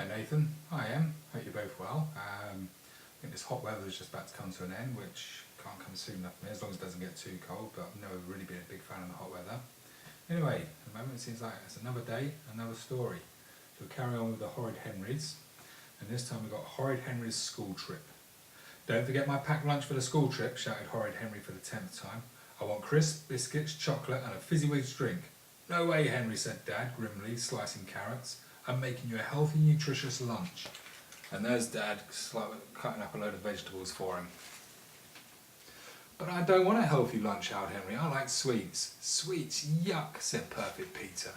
Hi Nathan, hi Em, hope you're both well. I think this hot weather is just about to come to an end, which can't come soon enough for me, as long as it doesn't get too cold, but I've never really been a big fan of the hot weather. Anyway, at the moment it seems like it's another day, another story. So we'll carry on with the Horrid Henrys, and this time we've got Horrid Henry's school trip. Don't forget my packed lunch for the school trip, shouted Horrid Henry for the 10th time. I want crisps, biscuits, chocolate and a fizzy whiz drink. No way, Henry, said Dad grimly, slicing carrots. I'm making you a healthy, nutritious lunch. And there's Dad cutting up a load of vegetables for him. But I don't want a healthy lunch, howled Henry. I like sweets. Sweets, yuck, said Perfect Peter.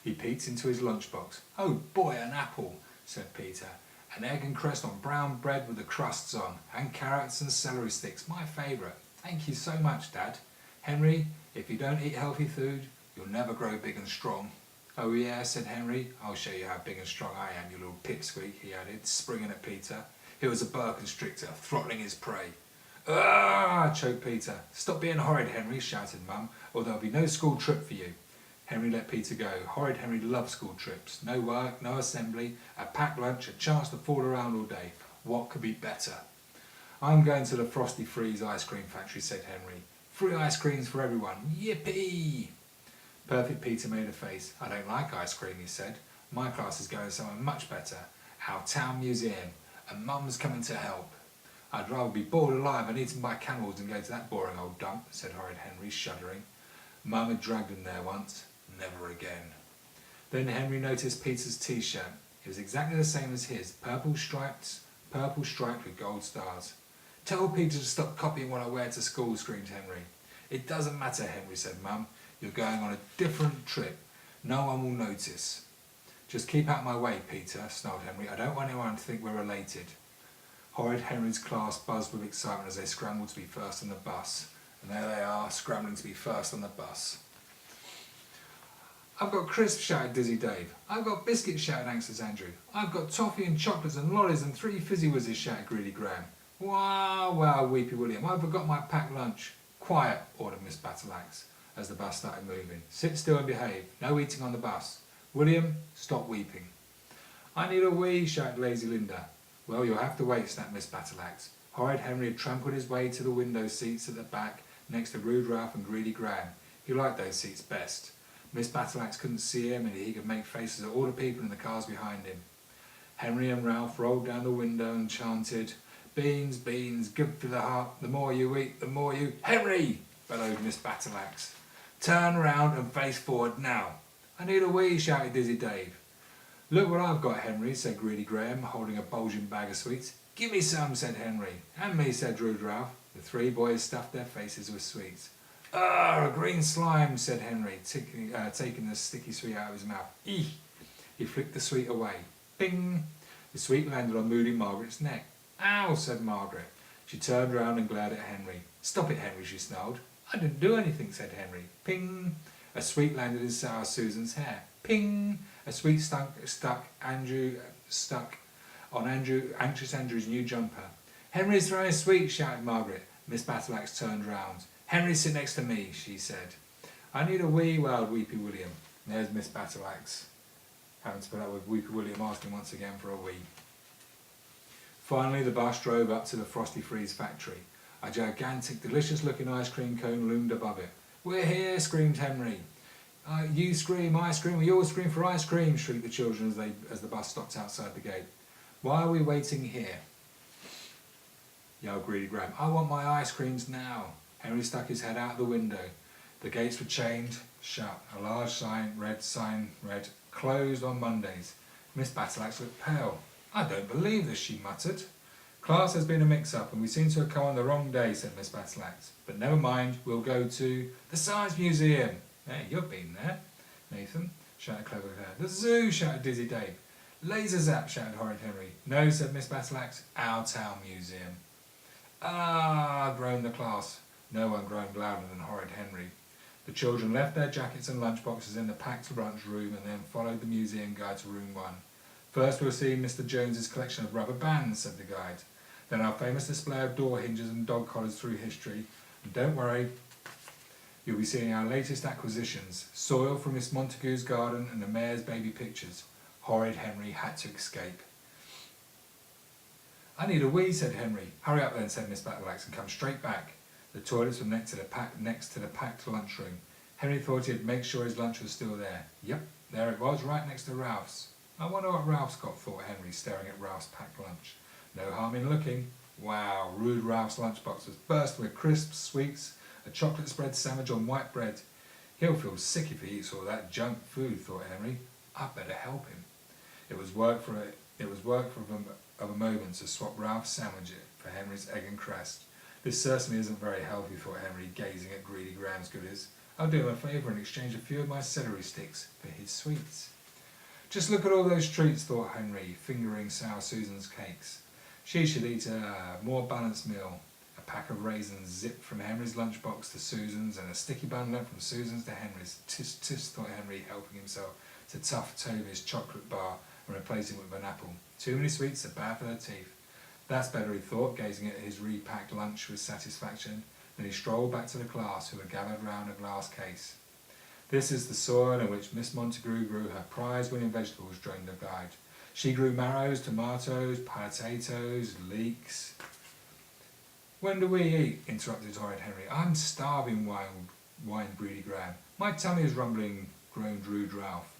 He peeked into his lunchbox. Oh boy, an apple, said Peter. An egg and crust on brown bread with the crusts on, and carrots and celery sticks, my favourite. Thank you so much, Dad. Henry, if you don't eat healthy food, you'll never grow big and strong. Oh yeah, said Henry. I'll show you how big and strong I am, you little pipsqueak, he added, springing at Peter. He was a boa constrictor, throttling his prey. Ah, choked Peter. Stop being horrid, Henry, shouted Mum, or there'll be no school trip for you. Henry let Peter go. Horrid Henry loved school trips. No work, no assembly, a packed lunch, a chance to fool around all day. What could be better? I'm going to the Frosty Freeze ice cream factory, said Henry. Free ice creams for everyone. Yippee! Perfect Peter made a face. I don't like ice cream, he said. My class is going somewhere much better. Our town museum. And Mum's coming to help. I'd rather be boiled alive and eaten by camels than go to that boring old dump, said Horrid Henry, shuddering. Mum had dragged him there once. Never again. Then Henry noticed Peter's t-shirt. It was exactly the same as his, purple striped with gold stars. Tell Peter to stop copying what I wear to school, screamed Henry. It doesn't matter, Henry said, Mum. You're going on a different trip. No one will notice. Just keep out my way, Peter, snarled Henry. I don't want anyone to think we're related. Horrid Henry's class buzzed with excitement as they scrambled to be first on the bus. And there they are, scrambling to be first on the bus. I've got crisps, shouted Dizzy Dave. I've got biscuits, shouted Anxious Andrew. I've got toffee and chocolates and lollies and 3 fizzy whizzes, shouted Greedy Graham. Wow, wow, Weepy William, I forgot my packed lunch. Quiet, ordered Miss Battleaxe as the bus started moving. Sit still and behave. No eating on the bus. William, stop weeping. I need a wee, shouted Lazy Linda. Well, you'll have to wait, snapped Miss Battleaxe. Horrid Henry had trampled his way to the window seats at the back next to Rude Ralph and Greedy Graham. He liked those seats best. Miss Battleaxe couldn't see him and he could make faces at all the people in the cars behind him. Henry and Ralph rolled down the window and chanted, Beans, beans, good for the heart, the more you eat, the more you... Henry! Bellowed Miss Battleaxe. Turn round and face forward now. I need a wee, shouted Dizzy Dave. Look what I've got, Henry, said Greedy Graham, holding a bulging bag of sweets. Give me some, said Henry. And me, said Rude Ralph. The 3 boys stuffed their faces with sweets. Ah, a green slime, said Henry, taking the sticky sweet out of his mouth. Eeh! He flicked the sweet away. Bing! The sweet landed on Moody Margaret's neck. Ow, said Margaret. She turned round and glared at Henry. Stop it, Henry, she snarled. I didn't do anything, said Henry. Ping! A sweet landed in Sour Susan's hair. Ping! A sweet stuck on Anxious Andrew's new jumper. Henry's throwing a sweet, shouted Margaret. Miss Battleaxe turned round. Henry, sit next to me, she said. I need a wee, wailed Weepy William. There's Miss Battleaxe, having to put up with Weepy William asking once again for a wee. Finally, the bus drove up to the Frosty Freeze factory. A gigantic, delicious-looking ice cream cone loomed above it. We're here, screamed Henry. You scream, I scream, we all scream for ice cream, shrieked the children as the bus stopped outside the gate. Why are we waiting here? Yelled Greedy Graham. I want my ice creams now. Henry stuck his head out the window. The gates were chained shut. A large sign read, closed on Mondays. Miss Battleaxe looked pale. I don't believe this, she muttered. Class has been a mix-up and we seem to have come on the wrong day, said Miss Battleaxe. But never mind, we'll go to the Science Museum. Hey, you've been there, Nathan, shouted Clever Claire. The zoo, shouted Dizzy Dave. Laser Zap, shouted Horrid Henry. No, said Miss Battleaxe, our town museum. Ah, groaned the class. No one groaned louder than Horrid Henry. The children left their jackets and lunchboxes in the packed lunch room and then followed the museum guide to room 1. First we'll see Mr. Jones's collection of rubber bands, said the guide. Then our famous display of door hinges and dog collars through history. And don't worry, you'll be seeing our latest acquisitions, soil from Miss Montague's garden and the mayor's baby pictures. Horrid Henry had to escape. "I need a wee," said Henry. "Hurry up then," said Miss Battleaxe, "and come straight back." The toilets were next to the packed lunchroom. Henry thought he'd make sure his lunch was still there. Yep, there it was, right next to Ralph's. I wonder what Ralph's got, thought Henry, staring at Ralph's packed lunch. No harm in looking. Wow, rude Ralph's lunchbox was burst with crisps, sweets, a chocolate spread sandwich on white bread. He'll feel sick if he eats all that junk food, thought Henry. I'd better help him. It was work of a moment to swap Ralph's sandwich for Henry's egg and crust. This certainly isn't very healthy, thought Henry, gazing at Greedy Graham's goodies. I'll do him a favour and exchange a few of my celery sticks for his sweets. Just look at all those treats, thought Henry, fingering Sour Susan's cakes. She should eat a more balanced meal. A pack of raisins zipped from Henry's lunchbox to Susan's, and a sticky bun left from Susan's to Henry's. Tis, tis, thought Henry, helping himself to tough Toby's chocolate bar and replacing it with an apple. Too many sweets are bad for the teeth. That's better, he thought, gazing at his repacked lunch with satisfaction. Then he strolled back to the class, who had gathered round a glass case. This is the soil in which Miss Montague grew her prize-winning vegetables, droned the guide. She grew marrows, tomatoes, potatoes, leeks. When do we eat? Interrupted Horrid Henry. I'm starving, whined Greedy Graham. My tummy is rumbling, groaned rude Ralph.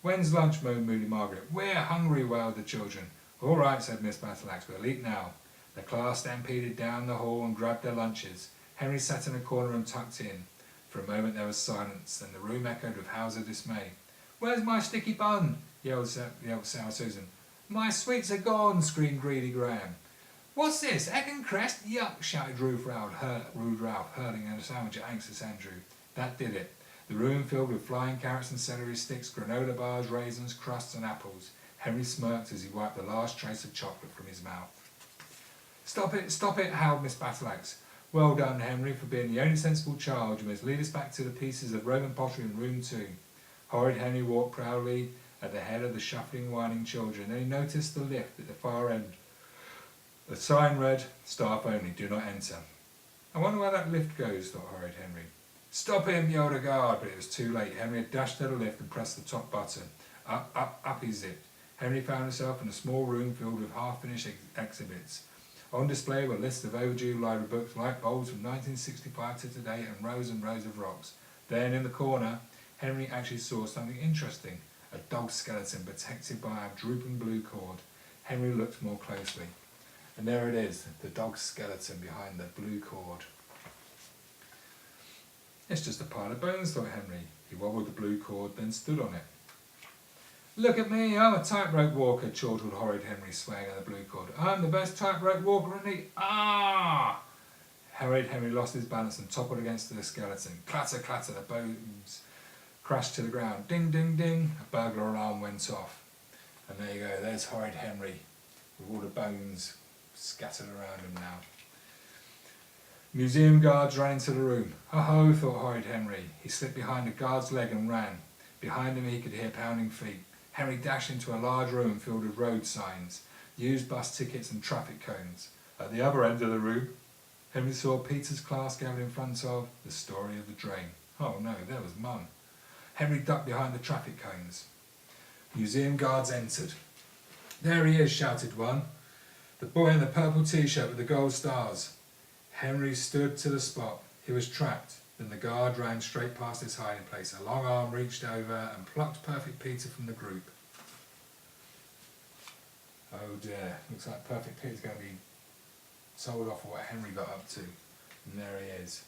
When's lunch? Moaned moody Margaret. We're hungry, wailed the children. All right, said Miss Battleaxe, we'll eat now. The class stampeded down the hall and grabbed their lunches. Henry sat in a corner and tucked in. For a moment there was silence, then the room echoed with howls of dismay. Where's my sticky bun? yelled Sour Susan. My sweets are gone, screamed Greedy Graham. What's this, egg and crest? Yuck, shouted rude Ralph, hurling a sandwich at anxious Andrew. That did it. The room filled with flying carrots and celery sticks, granola bars, raisins, crusts and apples. Henry smirked as he wiped the last trace of chocolate from his mouth. Stop it, howled Miss Battleaxe. Well done, Henry, for being the only sensible child. You must lead us back to the pieces of Roman pottery in room 2. Horrid Henry walked proudly at the head of the shuffling, whining children. Then he noticed the lift at the far end. The sign read, Staff only, do not enter. I wonder where that lift goes, thought Horrid Henry. Stop him, yelled a guard, but it was too late. Henry had dashed to the lift and pressed the top button. Up he zipped. Henry found himself in a small room filled with half-finished exhibits. On display were lists of overdue library books, light bulbs from 1965 to today, and rows of rocks. Then, in the corner, Henry actually saw something interesting, a dog skeleton protected by a drooping blue cord. Henry looked more closely. And there it is, the dog skeleton behind the blue cord. It's just a pile of bones, thought Henry. He wobbled the blue cord, then stood on it. Look at me, I'm a tightrope walker, chortled Horrid Henry, swaying on the blue cord. I'm the best tightrope walker in the... Ah! Horrid Henry lost his balance and toppled against the skeleton. Clatter, clatter, the bones crashed to the ground. Ding, ding, ding, a burglar alarm went off. And there you go, there's Horrid Henry, with all the bones scattered around him now. Museum guards ran into the room. Ho-ho, thought Horrid Henry. He slipped behind a guard's leg and ran. Behind him he could hear pounding feet. Henry dashed into a large room filled with road signs, used bus tickets and traffic cones. At the other end of the room, Henry saw Peter's class gathered in front of The Story of the Drain. Oh no, there was Mum. Henry ducked behind the traffic cones. Museum guards entered. There he is, shouted one. The boy in the purple t-shirt with the gold stars. Henry stood to the spot. He was trapped. Then the guard ran straight past his hiding place. A long arm reached over and plucked Perfect Peter from the group. Oh dear, looks like Perfect Peter's going to be told off for what Henry got up to. And there he is.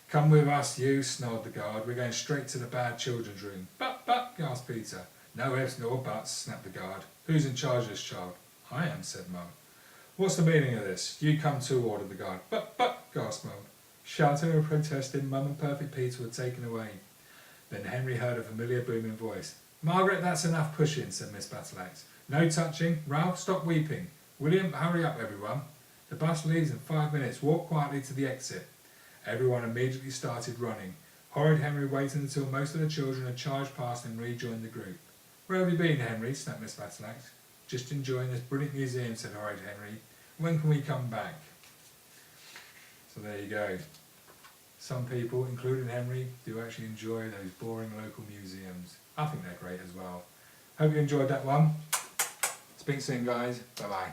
Come with us, you, snarled the guard. We're going straight to the bad children's room. But, gasped Peter. No ifs nor buts, snapped the guard. Who's in charge of this child? I am, said Mum. What's the meaning of this? You come too, ordered the guard. But, gasped Mum. Shouting and protesting, Mum and Perfect Peter were taken away. Then Henry heard a familiar booming voice. Margaret, that's enough pushing, said Miss Battleaxe. No touching. Ralph, stop weeping. William, hurry up, everyone. The bus leaves in 5 minutes. Walk quietly to the exit. Everyone immediately started running. Horrid Henry waited until most of the children had charged past and rejoined the group. Where have you been, Henry? Snapped Miss Battleaxe. Just enjoying this brilliant museum, said Horrid Henry. When can we come back? So there you go. Some people, including Henry, do actually enjoy those boring local museums. I think they're great as well. Hope you enjoyed that one. Speak soon, guys. Bye bye.